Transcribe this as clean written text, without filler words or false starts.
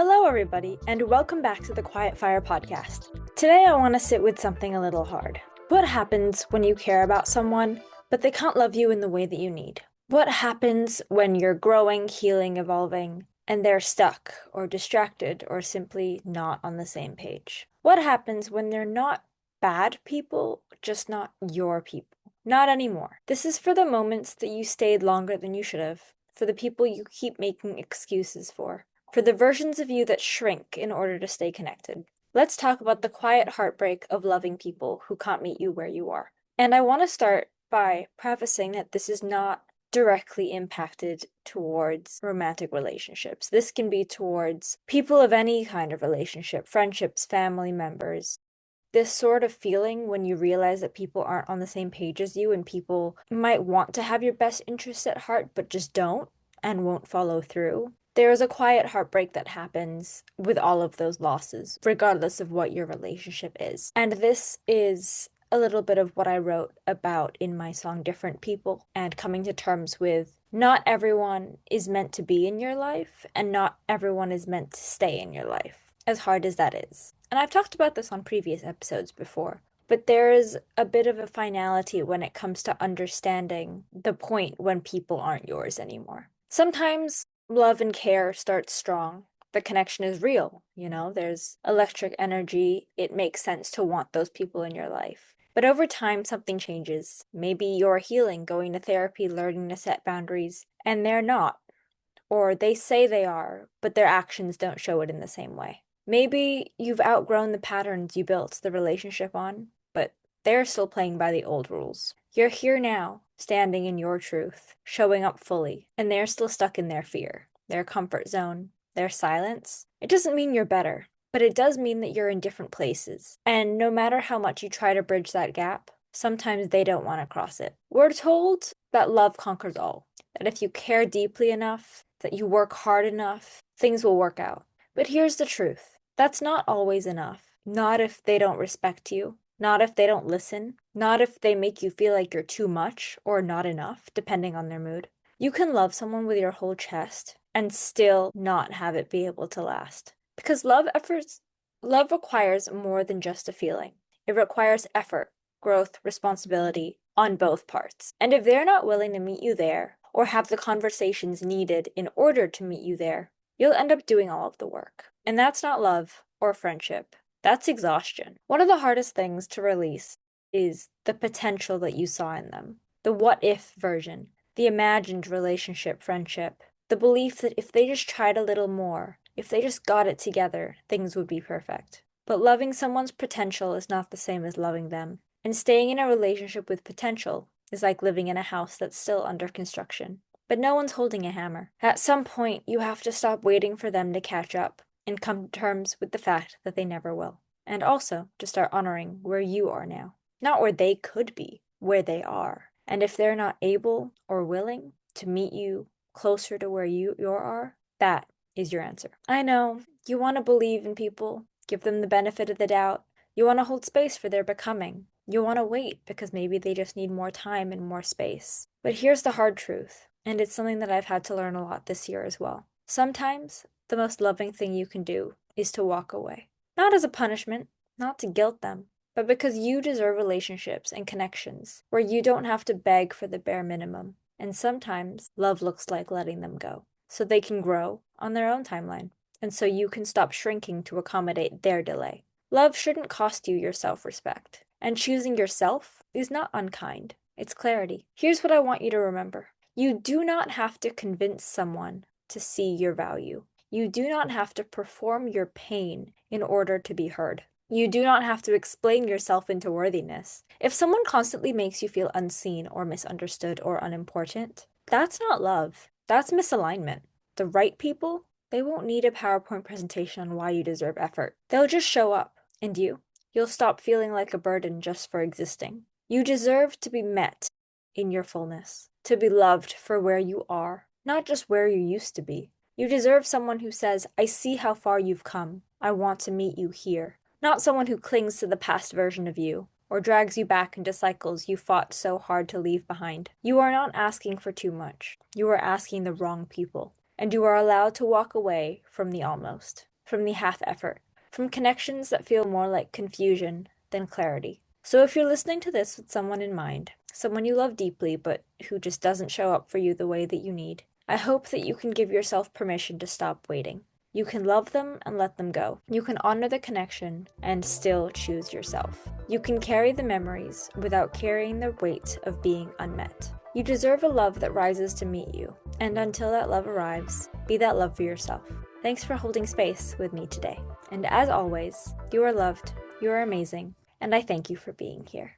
Hello, everybody, and welcome back to the Quiet Fire podcast. Today, I want to sit with something a little hard. What happens when you care about someone, but they can't love you in the way that you need? What happens when you're growing, healing, evolving, and they're stuck, or distracted, or simply not on the same page? What happens when they're not bad people, just not your people? Not anymore. This is for the moments that you stayed longer than you should have, for the people you keep making excuses for the versions of you that shrink in order to stay connected. Let's talk about the quiet heartbreak of loving people who can't meet you where you are. And I want to start by prefacing that this is not directly impacted towards romantic relationships. This can be towards people of any kind of relationship, friendships, family members. This sort of feeling when you realize that people aren't on the same page as you and people might want to have your best interests at heart but just don't and won't follow through. There is a quiet heartbreak that happens with all of those losses, regardless of what your relationship is. And this is a little bit of what I wrote about in my song Different People, and coming to terms with not everyone is meant to be in your life, and not everyone is meant to stay in your life, as hard as that is. And I've talked about this on previous episodes before, but there is a bit of a finality when it comes to understanding the point when people aren't yours anymore. Sometimes love and care starts strong. The connection is real, there's electric energy. It makes sense to want those people in your life. But over time, something changes. Maybe you're healing, going to therapy, learning to set boundaries, and they're not. Or they say they are, but their actions don't show it in the same way. Maybe you've outgrown the patterns you built the relationship on, but they're still playing by the old rules. You're here now, standing in your truth, showing up fully, and they're still stuck in their fear, their comfort zone, their silence. It doesn't mean you're better, but it does mean that you're in different places. And no matter how much you try to bridge that gap, sometimes they don't want to cross it. We're told that love conquers all, that if you care deeply enough, that you work hard enough, things will work out. But here's the truth. That's not always enough. Not if they don't respect you. Not if they don't listen. Not if they make you feel like you're too much or not enough, depending on their mood. You can love someone with your whole chest and still not have it be able to last. Because love requires more than just a feeling. It requires effort, growth, responsibility on both parts. And if they're not willing to meet you there, or have the conversations needed in order to meet you there, you'll end up doing all of the work. And that's not love or friendship. That's exhaustion. One of the hardest things to release is the potential that you saw in them. The what-if version. The imagined relationship, friendship. The belief that if they just tried a little more, if they just got it together, things would be perfect. But loving someone's potential is not the same as loving them. And staying in a relationship with potential is like living in a house that's still under construction. But no one's holding a hammer. At some point, you have to stop waiting for them to catch up and come to terms with the fact that they never will. And also to start honoring where you are now. Not where they could be, where they are. And if they're not able or willing to meet you closer to where you are, that is your answer. I know, you want to believe in people, give them the benefit of the doubt. You want to hold space for their becoming. You want to wait because maybe they just need more time and more space. But here's the hard truth, and it's something that I've had to learn a lot this year as well. Sometimes the most loving thing you can do is to walk away. Not as a punishment, not to guilt them, but because you deserve relationships and connections where you don't have to beg for the bare minimum. And sometimes love looks like letting them go so they can grow on their own timeline, and so you can stop shrinking to accommodate their delay. Love shouldn't cost you your self-respect. And choosing yourself is not unkind. It's clarity. Here's what I want you to remember. You do not have to convince someone to see your value. You do not have to perform your pain in order to be heard. You do not have to explain yourself into worthiness. If someone constantly makes you feel unseen or misunderstood or unimportant, that's not love. That's misalignment. The right people, they won't need a PowerPoint presentation on why you deserve effort. They'll just show up. And you'll stop feeling like a burden just for existing. You deserve to be met in your fullness, to be loved for where you are, not just where you used to be. You deserve someone who says, I see how far you've come. I want to meet you here. Not someone who clings to the past version of you, or drags you back into cycles you fought so hard to leave behind. You are not asking for too much. You are asking the wrong people. and you are allowed to walk away from the almost, from the half effort, from connections that feel more like confusion than clarity. So if you're listening to this with someone in mind, someone you love deeply but who just doesn't show up for you the way that you need, I hope that you can give yourself permission to stop waiting. You can love them and let them go. You can honor the connection and still choose yourself. You can carry the memories without carrying the weight of being unmet. You deserve a love that rises to meet you, and until that love arrives, be that love for yourself. Thanks for holding space with me today. And as always, you are loved, you are amazing, and I thank you for being here.